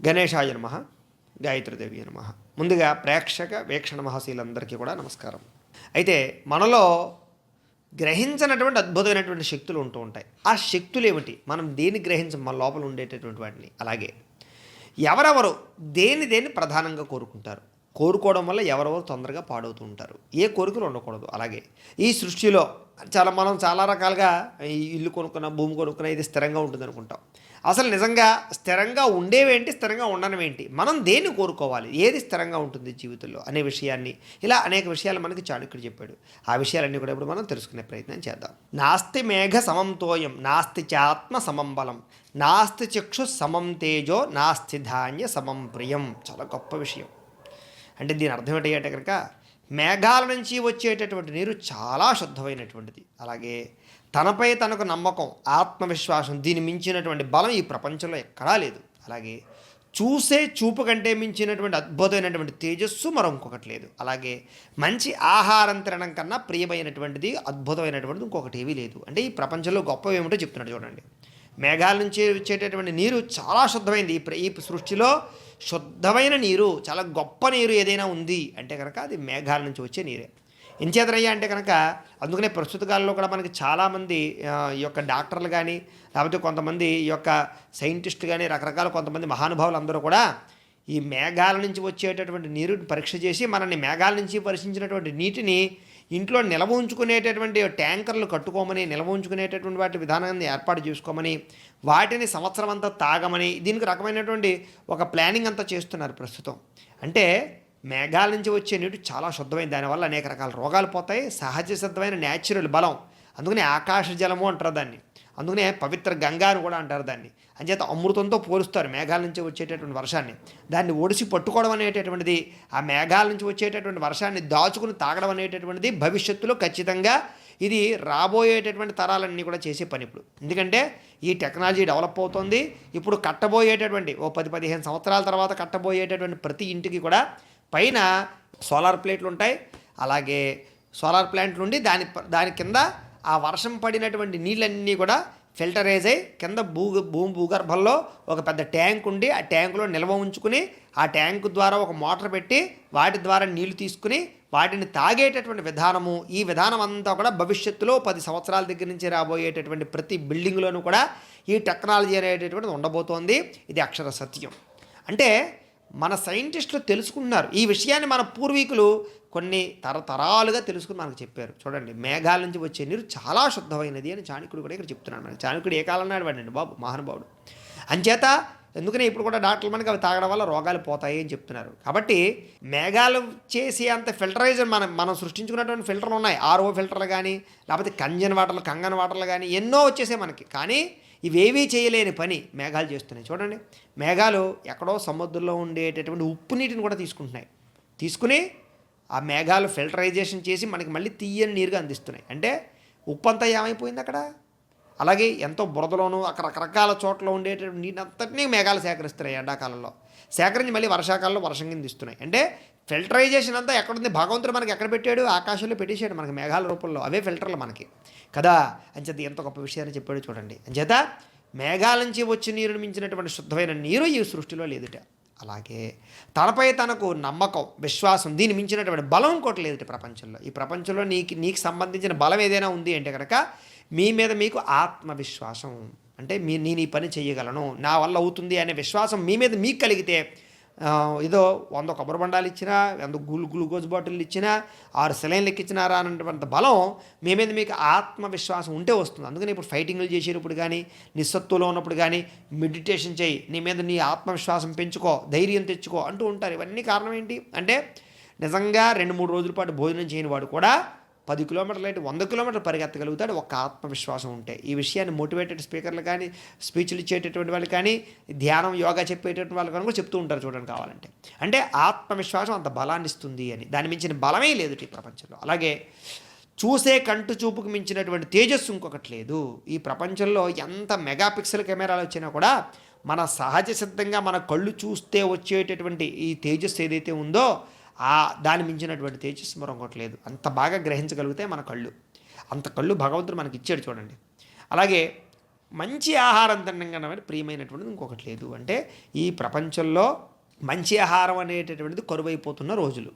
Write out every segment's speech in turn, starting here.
గణేశాయ నమః, గాయత్రీదేవి నమః. ముందుగా ప్రేక్షక వీక్షణ మహాశీలందరికీ కూడా నమస్కారం. అయితే మనలో గ్రహించినటువంటి అద్భుతమైనటువంటి శక్తులు ఉంటూ ఉంటాయి. ఆ శక్తులు ఏమిటి, మనం దేన్ని గ్రహించం, మన లోపల ఉండేటటువంటి వాటిని. అలాగే ఎవరెవరు దేన్ని ప్రధానంగా కోరుకుంటారు, కోరుకోవడం వల్ల ఎవరెవరు తొందరగా పాడవుతూ ఉంటారు, ఏ కోరికలు ఉండకూడదు. అలాగే ఈ సృష్టిలో మనం చాలా రకాలుగా ఈ ఇల్లు కొనుక్కున్న, భూమి కొనుక్కున్న, ఇది స్థిరంగా ఉంటుంది అనుకుంటాం. అసలు నిజంగా స్థిరంగా ఉండేవేంటి, స్థిరంగా ఉండనవేంటి, మనం దేన్ని కోరుకోవాలి, ఏది స్థిరంగా ఉంటుంది జీవితంలో అనే విషయాన్ని, ఇలా అనేక విషయాలు మనకి చాణక్యుడు చెప్పాడు. ఆ విషయాలన్నీ కూడా ఇప్పుడు మనం తెలుసుకునే ప్రయత్నం చేద్దాం. నాస్తి మేఘ సమం తోయం, నాస్తి చాత్మ సమం బలం, నాస్తి చక్షు సమం తేజో, నాస్తి ధాన్య సమం ప్రియం. చాలా గొప్ప విషయం. అంటే దీని అర్థం ఏంటంటే కనుక మేఘాల నుంచి వచ్చేటటువంటి నీరు చాలా శుద్ధమైనటువంటిది. అలాగే తనపై తనకు నమ్మకం, ఆత్మవిశ్వాసం, దీన్ని మించినటువంటి బలం ఈ ప్రపంచంలో ఎక్కడా లేదు. అలాగే చూసే చూపు కంటే మించినటువంటి అద్భుతమైనటువంటి తేజస్సు మరొకటి లేదు. అలాగే మంచి ఆహారం తినడం కన్నా ప్రియమైనటువంటిది, అద్భుతమైనటువంటిది ఇంకొకటి ఏమీ లేదు. అంటే ఈ ప్రపంచంలో గొప్పవి ఏమిటో చెప్తున్నాడు చూడండి. మేఘాల నుంచి వచ్చేటటువంటి నీరు చాలా శుద్ధమైంది. ఈ సృష్టిలో శుద్ధమైన నీరు, చాలా గొప్ప నీరు ఏదైనా ఉంది అంటే కనుక అది మేఘాల నుంచి వచ్చే నీరే. ఎంచేతనయ్యా అంటే కనుక అందుకనే ప్రస్తుత కాలంలో కూడా మనకి చాలామంది ఈ యొక్క డాక్టర్లు కానీ, లేకపోతే కొంతమంది ఈ యొక్క సైంటిస్టులు కానీ, రకరకాల కొంతమంది మహానుభావులు అందరూ కూడా ఈ మేఘాల నుంచి వచ్చేటటువంటి నీరుని పరీక్ష చేసి మనల్ని మేఘాల నుంచి పరిశీలించినటువంటి నీటిని ఇంట్లో నిల్వ ఉంచుకునేటటువంటి ట్యాంకర్లు కట్టుకోమని, నిల్వ ఉంచుకునేటటువంటి వాటి విధానాన్ని ఏర్పాటు చేసుకోమని, వాటిని సంవత్సరం అంతా తాగమని, దీనికి రకమైనటువంటి ఒక ప్లానింగ్ అంతా చేస్తున్నారు ప్రస్తుతం. అంటే మేఘాల నుంచి వచ్చే నీరు చాలా శుద్ధమైంది, దానివల్ల అనేక రకాల రోగాలు పోతాయి. సహజ సిద్ధమైన న్యాచురల్ బలం, అందుకనే ఆకాశ జలము అంటారు దాన్ని, అందుకనే పవిత్ర గంగా అని కూడా అంటారు దాన్ని. అంచేత అమృతంతో పోలుస్తారు మేఘాల నుంచి వచ్చేటటువంటి వర్షాన్ని. దాన్ని ఒడిసి పట్టుకోవడం అనేటటువంటిది, ఆ మేఘాల నుంచి వచ్చేటటువంటి వర్షాన్ని దాచుకుని తాగడం అనేటటువంటిది భవిష్యత్తులో ఖచ్చితంగా ఇది రాబోయేటటువంటి తరాలన్నీ కూడా చేసే పని ఇప్పుడు. ఎందుకంటే ఈ టెక్నాలజీ డెవలప్ అవుతుంది. ఇప్పుడు కట్టబోయేటటువంటి 10-15 సంవత్సరాల తర్వాత కట్టబోయేటటువంటి ప్రతి ఇంటికి కూడా పైన సోలార్ ప్లేట్లు ఉంటాయి. అలాగే సోలార్ ప్లాంట్లు ఉండి దాని కింద ఆ వర్షం పడినటువంటి నీళ్ళన్నీ కూడా ఫిల్టరైజ్ అయ్యి కింద భూమి భూగర్భంలో ఒక పెద్ద ట్యాంక్ ఉండి, ఆ ట్యాంకులో నిల్వ ఉంచుకుని, ఆ ట్యాంకు ద్వారా ఒక మోటార్ పెట్టి వాటి ద్వారా నీళ్లు తీసుకుని వాటిని తాగేటటువంటి విధానము, ఈ విధానం అంతా కూడా భవిష్యత్తులో 10 సంవత్సరాల దగ్గర నుంచి రాబోయేటటువంటి ప్రతి బిల్డింగ్లోనూ కూడా ఈ టెక్నాలజీ అనేటటువంటిది ఉండబోతోంది. ఇది అక్షర సత్యం. అంటే మన సైంటిస్టులు తెలుసుకుంటున్నారు ఈ విషయాన్ని. మన పూర్వీకులు కొన్ని తరతరాలుగా తెలుసుకుని మనకు చెప్పారు. చూడండి, మేఘాల నుంచి వచ్చే నీరు చాలా శుద్ధమైనది అని చాణక్యుడు కూడా ఇక్కడ చెప్తున్నాడు. మనకి చాణక్యుడు ఏ కాలం నాడు వాడండి బాబు, మహానుభావుడు. అంచేత ఎందుకనే ఇప్పుడు కూడా డాక్టర్లు మనకి అవి తాగడం వల్ల రోగాలు పోతాయి అని చెప్తున్నారు. కాబట్టి మేఘాలు చేసి అంత ఫిల్టరైజర్ మనం సృష్టించుకున్నటువంటి ఫిల్టర్లు ఉన్నాయి. ఆర్ఓ ఫిల్టర్లు కానీ, లేకపోతే కంగన్ వాటర్లు కానీ ఎన్నో వచ్చేసాయి మనకి. కానీ ఇవేవీ చేయలేని పని మేఘాలు చేస్తున్నాయి. చూడండి, మేఘాలు ఎక్కడో సముద్రంలో ఉండేటటువంటి ఉప్పు నీటిని కూడా తీసుకుని ఆ మేఘాలు ఫిల్టరైజేషన్ చేసి మనకి మళ్ళీ తీయని నీరుగా అందిస్తున్నాయి. అంటే ఉప్పు అంతా ఏమైపోయింది అక్కడ. అలాగే ఎంతో బురదలోనూ అక్కడ రకరకాల చోట్ల ఉండేటటువంటి నీటినంతటినీ మేఘాలు సేకరిస్తున్నాయి. ఎండాకాలంలో సేకరించి మళ్ళీ వర్షాకాలంలో వర్షం కింద ఇస్తున్నాయి. అంటే ఫిల్టరైజేషన్ అంతా ఎక్కడుంది, భగవంతుడు మనకి ఎక్కడ పెట్టాడు, ఆకాశంలో పెట్టేశాడు మనకి మేఘాల రూపంలో. అవే ఫిల్టర్లు మనకి కదా. అంచేత ఎంత గొప్ప విషయాన్ని చెప్పాడు చూడండి. అంచేత మేఘాల నుంచి వచ్చి నీరుని మించినటువంటి శుద్ధమైన నీరు ఈ సృష్టిలో లేదుట. అలాగే తనపై తనకు నమ్మకం, విశ్వాసం, దీన్ని మించినటువంటి బలం ఇంకోటి లేదుట ప్రపంచంలో. ఈ ప్రపంచంలో నీకు సంబంధించిన బలం ఏదైనా ఉంది అంటే కనుక మీ మీద మీకు ఆత్మవిశ్వాసం, అంటే నేను ఈ పని చేయగలను, నా వల్ల అవుతుంది అనే విశ్వాసం మీ మీద మీకు కలిగితే, ఏదో 100 కొబ్బరి బండాలు ఇచ్చినా, 100 గ్లూకోజ్ బాటిల్ ఇచ్చినా, 6 సెలైన్లు ఎక్కించినారా అన్నటువంటి బలం మీ మీద మీకు ఆత్మవిశ్వాసం ఉంటే వస్తుంది. అందుకని ఇప్పుడు ఫైటింగ్లు చేసేటప్పుడు కానీ, నిస్సత్తులో ఉన్నప్పుడు కానీ మెడిటేషన్ చేయి, నీ మీద నీ ఆత్మవిశ్వాసం పెంచుకో, ధైర్యం తెచ్చుకో అంటూ ఉంటారు. ఇవన్నీ కారణం ఏంటి అంటే నిజంగా 2-3 రోజుల పాటు భోజనం చేయని వాడు కూడా 10 కిలోమీటర్లు అయితే 100 కిలోమీటర్లు పరిగెత్తగలుగుతాడు ఒక ఆత్మవిశ్వాసం ఉంటే. ఈ విషయాన్ని మోటివేటెడ్ స్పీకర్లు కానీ, స్పీచ్లు ఇచ్చేటటువంటి వాళ్ళు కానీ, ధ్యానం యోగా చెప్పేటటువంటి వాళ్ళు కానీ కూడా చెప్తూ ఉంటారు చూడండి కావాలంటే. అంటే ఆత్మవిశ్వాసం అంత బలాన్ని ఇస్తుంది అని. దాన్ని మించిన బలమే లేదు ఈ ప్రపంచంలో. అలాగే చూసే కంటు చూపుకు మించినటువంటి తేజస్సు ఇంకొకటి లేదు ఈ ప్రపంచంలో. ఎంత మెగాపిక్సెల్ కెమెరాలు వచ్చినా కూడా మన సహజ సిద్ధంగా మన కళ్ళు చూస్తే వచ్చేటటువంటి ఈ తేజస్సు ఏదైతే ఉందో దాన్ని మించినటువంటి తేజస్సు మరొకటి లేదు. అంత బాగా గ్రహించగలిగితే మన కళ్ళు, అంత కళ్ళు భగవంతుడు మనకి ఇచ్చాడు చూడండి. అలాగే మంచి ఆహారం తినడం కన్నా ప్రియమైనటువంటిది ఇంకొకటి లేదు. అంటే ఈ ప్రపంచంలో మంచి ఆహారం అనేటటువంటిది కరువైపోతున్న రోజులు,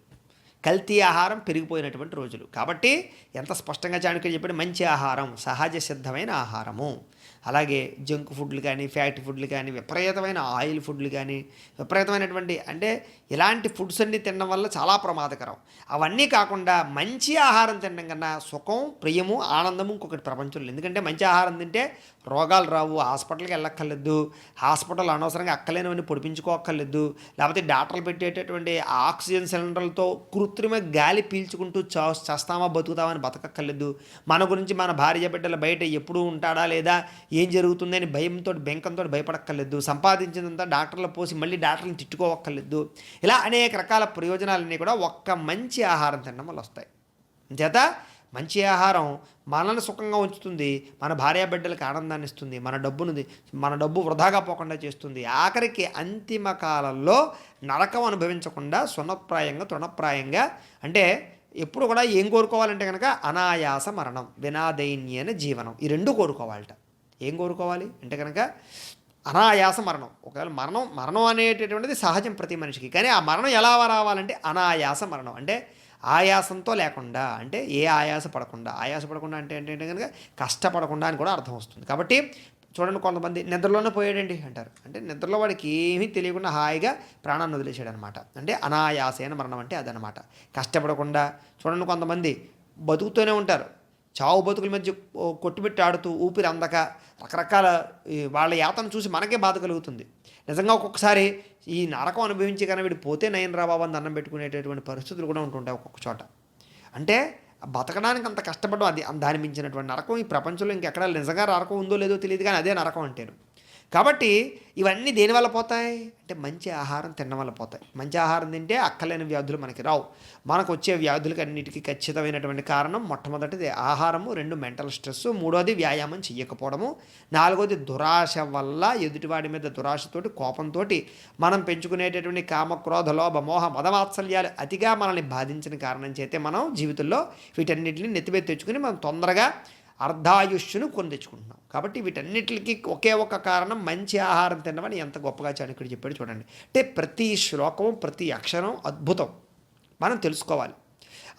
కల్తీ ఆహారం పెరిగిపోయినటువంటి రోజులు. కాబట్టి ఎంత స్పష్టంగా చాణక్యుడు చెప్పాడు, మంచి ఆహారం సహజ సిద్ధమైన ఆహారము. అలాగే జంక్ ఫుడ్లు కానీ, ఫ్యాటీ ఫుడ్లు కానీ, విపరీతమైన ఆయిల్ ఫుడ్లు కానీ, విపరీతమైనటువంటి అంటే ఇలాంటి ఫుడ్స్ అన్నీ తినడం వల్ల చాలా ప్రమాదకరం. అవన్నీ కాకుండా మంచి ఆహారం తినడం కన్నా సుఖం, ప్రియము, ఆనందము ఇంకొకటి ప్రపంచంలో. ఎందుకంటే మంచి ఆహారం తింటే రోగాలు రావు, హాస్పిటల్కి వెళ్ళక్కర్లేదు, హాస్పిటల్ అనవసరంగా అక్కలేనివన్నీ పొడిపించుకోక్కర్లేదు, లేకపోతే డాక్టర్లు పెట్టేటటువంటి ఆక్సిజన్ సిలిండర్లతో కృత్రిమ గాలి పీల్చుకుంటూ చస్తామా బతుకుతామని బతకక్కర్లేదు. మన గురించి మన భార్య బిడ్డలు బయట ఎప్పుడు ఉంటాడా లేదా, ఏం జరుగుతుందని భయంతో బెంకంతో భయపడక్కర్లేదు, సంపాదించినంత డాక్టర్లు పోసి మళ్ళీ డాక్టర్లను తిట్టుకోవక్కర్లేదు. ఇలా అనేక రకాల ప్రయోజనాలన్నీ కూడా ఒక్క మంచి ఆహారం తినడం వల్ల వస్తాయి. చేత మంచి ఆహారం మనల్ని సుఖంగా ఉంచుతుంది, మన భార్యాబిడ్డలకు ఆనందాన్ని ఇస్తుంది, మన డబ్బు వృధాగా పోకుండా చేస్తుంది. ఆఖరికి అంతిమ కాలంలో నరకం అనుభవించకుండా సున్నప్రాయంగా తృణప్రాయంగా, అంటే ఎప్పుడు కూడా ఏం కోరుకోవాలంటే కనుక అనాయాస మరణం, వినాదైన్యన జీవనం, ఈ రెండు కోరుకోవాలట. ఏం కోరుకోవాలి అంటే కనుక అనాయాస మరణం. ఒకవేళ మరణం అనేటటువంటిది సహజం ప్రతి మనిషికి, కానీ ఆ మరణం ఎలా రావాలంటే అనాయాస మరణం, అంటే ఆయాసంతో లేకుండా, అంటే ఏ ఆయాస పడకుండా అంటే ఏంటంటే కనుక కష్టపడకుండా అని కూడా అర్థం వస్తుంది. కాబట్టి చూడండి, కొంతమంది నిద్రలోనే పోయాడండి అంటారు, అంటే నిద్రలో వాడికి ఏమీ తెలియకుండా హాయిగా ప్రాణాన్ని వదిలేసాడు అనమాట. అంటే అనాయాసైన మరణం అంటే అదనమాట, కష్టపడకుండా. చూడండి, కొంతమంది బతుకుతూనే ఉంటారు, చావు బతుకుల మధ్య కొట్టుబెట్టి ఆడుతూ ఊపిరి అందక రకరకాల వాళ్ళ యాతను చూసి మనకే బాధ కలుగుతుంది. నిజంగా ఒక్కొక్కసారి ఈ నరకం అనుభవించి కానీ వీడు పోతే నయన్ రాబాబు అని దండం పెట్టుకునేటటువంటి పరిస్థితులు కూడా ఉంటుంటాయి ఒక్కొక్క చోట. అంటే బతకడానికి అంత కష్టపడడం, అది దాని మించినటువంటి నరకం ఈ ప్రపంచంలో ఇంకెక్కడ నిజంగా నరకం ఉందో లేదో తెలియదు, కానీ అదే నరకం అంటేను. కాబట్టి ఇవన్నీ దేనివల్ల పోతాయి అంటే మంచి ఆహారం తినడం వల్ల పోతాయి. మంచి ఆహారం తింటే అక్కలేని వ్యాధులు మనకి రావు. మనకు వచ్చే వ్యాధులకి అన్నిటికీ ఖచ్చితమైనటువంటి కారణం మొట్టమొదటిది ఆహారము, 2 మెంటల్ స్ట్రెస్, 3వది వ్యాయామం చెయ్యకపోవడము, 4వది దురాశ వల్ల ఎదుటివాడి మీద దురాశతోటి కోపంతో మనం పెంచుకునేటటువంటి కామక్రోధ లోభ మోహ మదవాత్సల్యాలు అతిగా మనల్ని బాధించిన కారణం చేతే మనం జీవితంలో వీటన్నిటిని నెత్తిమీద తెచ్చుకుని మనం తొందరగా అర్ధాయుష్యును కొని తెచ్చుకుంటున్నాం. కాబట్టి వీటన్నిటికీ ఒకే ఒక కారణం మంచి ఆహారం తినమని ఎంత గొప్పగా చాణక్యుడు చెప్పాడు చూడండి. అంటే ప్రతి శ్లోకం, ప్రతి అక్షరం అద్భుతం, మనం తెలుసుకోవాలి.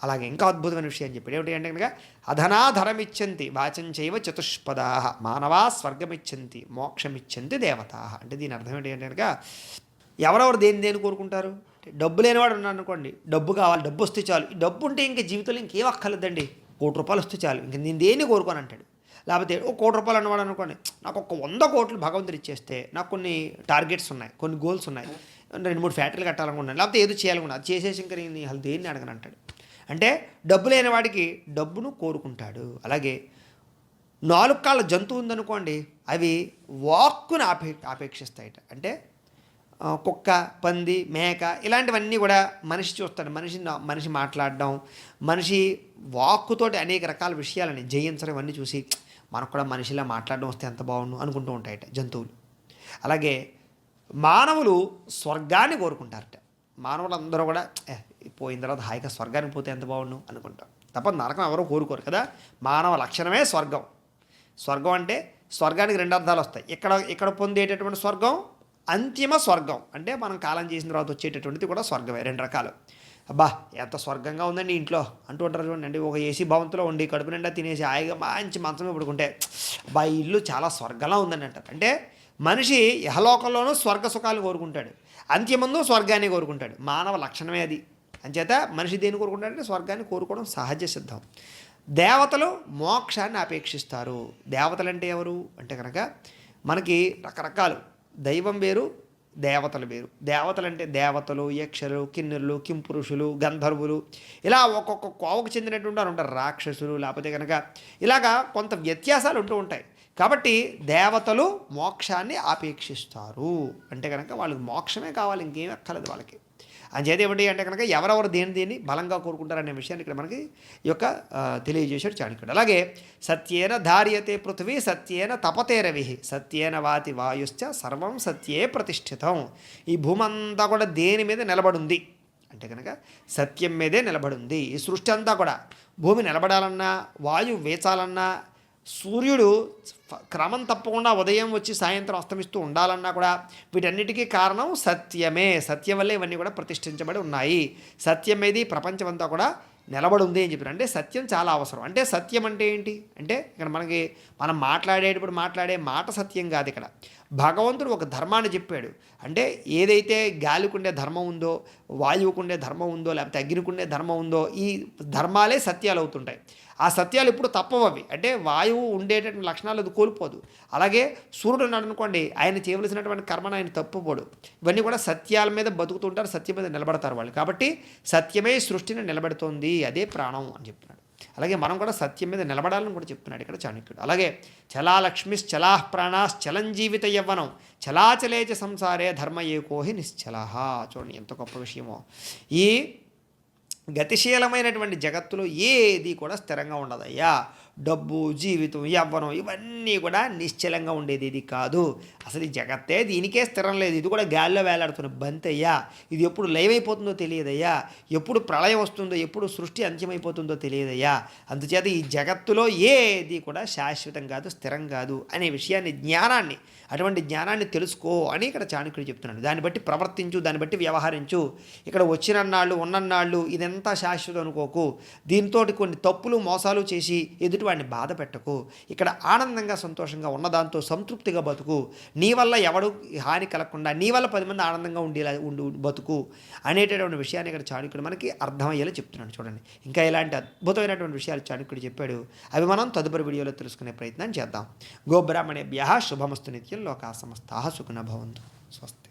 అలాగే ఇంకా అద్భుతమైన విషయం చెప్పాడు, ఏమిటి అంటే కనుక అధనాధరమిచ్చంతి వాచంచైవ చతుష్పదా మానవా స్వర్గమిచ్చంతి మోక్షమిచ్చంతి దేవతా. అంటే దీని అర్థం ఏంటి అంటే కనుక ఎవరెవరు దేని కోరుకుంటారు, డబ్బు లేనివాడు ఉన్నాడు అనుకోండి, డబ్బు కావాలి, డబ్బు వస్తే చాలు, ఈ డబ్బు ఉంటే ఇంకా జీవితంలో ఇంకేం అక్కర్లేదండి, ₹1 వస్తే చాలు, ఇంక నేను దేన్ని కోరుకోను అంటాడు. లేకపోతే ₹1 అన్నవాడు అనుకోండి, నాకు ఒక 100 కోట్లు భగవంతుడు ఇచ్చేస్తే నాకు కొన్ని టార్గెట్స్ ఉన్నాయి, కొన్ని గోల్స్ ఉన్నాయి, 2-3 ఫ్యాక్టరీలు కట్టాలనుకున్నాను, లేకపోతే ఏదో చేయాలనుకున్నాను, అది చేసేసి ఇంకా నేను అసలు దేన్ని అడగను అంటాడు. అంటే డబ్బు లేని వాడికి డబ్బును కోరుకుంటాడు. అలాగే 4 కాళ్ళ జంతువు ఉందనుకోండి, అవి వాక్కును ఆపేక్షిస్తాయట. అంటే కుక్క, పంది, మేక ఇలాంటివన్నీ కూడా మనిషి చూస్తాడు, మనిషి మాట్లాడడం, మనిషి వాక్కుతోటి అనేక రకాల విషయాలని జయించడం, ఇవన్నీ చూసి మనకు కూడా మనిషిలా మాట్లాడడం వస్తే ఎంత బాగుండు అనుకుంటూ ఉంటాయట జంతువులు. అలాగే మానవులు స్వర్గాన్ని కోరుకుంటారట. మానవులు అందరూ కూడా పోయిన తర్వాత హాయిగా స్వర్గానికి పోతే ఎంత బాగుండు అనుకుంటాం తప్ప నరకం ఎవరో కోరుకోరు కదా. మానవ లక్షణమే స్వర్గం. స్వర్గం అంటే స్వర్గానికి 2 అర్థాలు వస్తాయి. ఇక్కడ పొందేటటువంటి స్వర్గం అంతిమ స్వర్గం, అంటే మనం కాలం చేసిన తర్వాత వచ్చేటటువంటిది కూడా స్వర్గమే. 2 రకాలు. అబ్బా ఎంత స్వర్గంగా ఉందండి ఇంట్లో అంటూ ఉంటారు చూడండి. ఒక ఏసీ భవంతిలో ఉండి కడుపు నిండా తినేసి హాయిగా మంచి మంచమే పడుకుంటే అబ్బా ఈ ఇల్లు చాలా స్వర్గంలా ఉందని అంటారు. అంటే మనిషి యహలోకంలోనూ స్వర్గ సుఖాలు కోరుకుంటాడు, అంత్యమందు స్వర్గాన్ని కోరుకుంటాడు. మానవ లక్షణమే అది. అంచేత మనిషి దేన్ని కోరుకుంటాడంటే స్వర్గాన్ని కోరుకోవడం సహజ సిద్ధం. దేవతలు మోక్షాన్ని అపేక్షిస్తారు. దేవతలు అంటే ఎవరు అంటే కనుక మనకి రకరకాలు, దైవం వేరు, దేవతలు వేరు. దేవతలు అంటే దేవతలు, యక్షలు, కిన్నెరులు, కింపురుషులు, గంధర్వులు, ఇలా ఒక్కొక్క కోవకు చెందినటువంటి వారు ఉంటారు, రాక్షసులు, లేకపోతే కనుక ఇలాగా కొంత వ్యత్యాసాలు ఉంటూ ఉంటాయి. కాబట్టి దేవతలు మోక్షాన్ని ఆపేక్షిస్తారు. అంటే కనుక వాళ్ళకి మోక్షమే కావాలి, ఇంకేం అక్కర్లేదు వాళ్ళకి. అంచేది ఏమిటి అంటే కనుక ఎవరెవరు దేన్ని బలంగా కోరుకుంటారనే విషయాన్ని ఇక్కడ మనకి ఈ యొక్క తెలియజేశాడు చాణక్యుడు. అలాగే సత్యేన ధార్యతే పృథివీ సత్యేన తపతే రవి సత్యేన వాతి వాయుశ్చ సర్వం సత్యే ప్రతిష్ఠితం. ఈ భూమి అంతా కూడా దేని మీద నిలబడింది అంటే కనుక సత్యం మీదే నిలబడింది. ఈ సృష్టి అంతా కూడా భూమి నిలబడాలన్నా, వాయువు వేచాలన్నా, సూర్యుడు క్రమం తప్పకుండా ఉదయం వచ్చి సాయంత్రం అస్తమిస్తూ ఉండాలన్నా కూడా వీటన్నిటికీ కారణం సత్యమే. సత్యం వల్లే ఇవన్నీ కూడా ప్రతిష్ఠించబడి ఉన్నాయి. సత్యం ఏది ప్రపంచం అంతా కూడా నిలబడి ఉంది అని చెప్పారు. అంటే సత్యం చాలా అవసరం. అంటే సత్యం అంటే ఏంటి అంటే ఇక్కడ మనం మాట్లాడేటప్పుడు మాట్లాడే మాట సత్యం కాదు. ఇక్కడ భగవంతుడు ఒక ధర్మాన్ని చెప్పాడు. అంటే ఏదైతే గాలికుండే ధర్మం ఉందో, వాయువుకుండే ధర్మం ఉందో, లేకపోతే అగ్నికుండే ధర్మం ఉందో, ఈ ధర్మాలే సత్యాలు అవుతుంటాయి. ఆ సత్యాలు ఇప్పుడు తప్పవు. అవి అంటే వాయువు ఉండేటటువంటి లక్షణాలు అది కోల్పోదు. అలాగే సూర్యుడు ఉన్నాడు అనుకోండి, ఆయన చేయవలసినటువంటి కర్మను ఆయన తప్పుపోడు. ఇవన్నీ కూడా సత్యాల మీద బతుకుతుంటారు, సత్యం మీద నిలబడతారు వాళ్ళు. కాబట్టి సత్యమే సృష్టిని నిలబెడుతోంది, అదే ప్రాణం అని చెప్తున్నాడు. అలాగే మనం కూడా సత్యం మీద నిలబడాలని కూడా చెప్తున్నాడు ఇక్కడ చాణక్యుడు. అలాగే చలాలక్ష్మిశ్చలాః ప్రాణాశ్చలంజీవిత యవ్వనం చలాచలేచ సంసారే ధర్మ ఏకోహి నిశ్చలః. చూడండి ఎంత గొప్ప విషయమో. ఈ గతిశీలమైనటువంటి జగత్తులో ఏది కూడా స్థిరంగా ఉండదయ్యా. డబ్బు, జీవితం, యవ్వనం ఇవన్నీ కూడా నిశ్చలంగా ఉండేది ఇది కాదు. అసలు ఈ జగత్తే దీనికే స్థిరం లేదు. ఇది కూడా గాలిలో వేలాడుతున్న బంతయ్యా. ఇది ఎప్పుడు లైవ్ అయిపోతుందో తెలియదయ్యా. ఎప్పుడు ప్రళయం వస్తుందో, ఎప్పుడు సృష్టి అంత్యమైపోతుందో తెలియదయ్యా. అందుచేత ఈ జగత్తులో ఏది కూడా శాశ్వతం కాదు, స్థిరం కాదు అనే విషయాన్ని, అటువంటి జ్ఞానాన్ని తెలుసుకో అని ఇక్కడ చాణక్యుడు చెప్తున్నాడు. దాన్ని బట్టి ప్రవర్తించు, దాన్ని బట్టి వ్యవహరించు. ఇక్కడ వచ్చినన్నాళ్ళు ఉన్నన్నాళ్ళు ఇదంతా శాశ్వతం అనుకోకు. దీంతో కొన్ని తప్పులు మోసాలు చేసి ఎదుటి వాడిని బాధ పెట్టకు. ఇక్కడ ఆనందంగా సంతోషంగా ఉన్నదాంతో సంతృప్తిగా బతుకు. నీ వల్ల ఎవడు హాని కలగకుండా నీ వల్ల 10 మంది ఆనందంగా ఉండేలా బతుకు అనేటటువంటి విషయాన్ని ఇక్కడ చాణక్యుడు మనకి అర్థమయ్యేలా చెప్తున్నాడు. చూడండి, ఇంకా ఇలాంటి అద్భుతమైనటువంటి విషయాలు చాణక్యుడు చెప్పాడు. అవి మనం తదుపరి వీడియోలో తెలుసుకునే ప్రయత్నం చేద్దాం. గోబ్రాహ్మణేభ్యః శుభమస్తు నిత్యం. లోకా సమస్తాః సుఖినో భవంతు. స్వస్తి.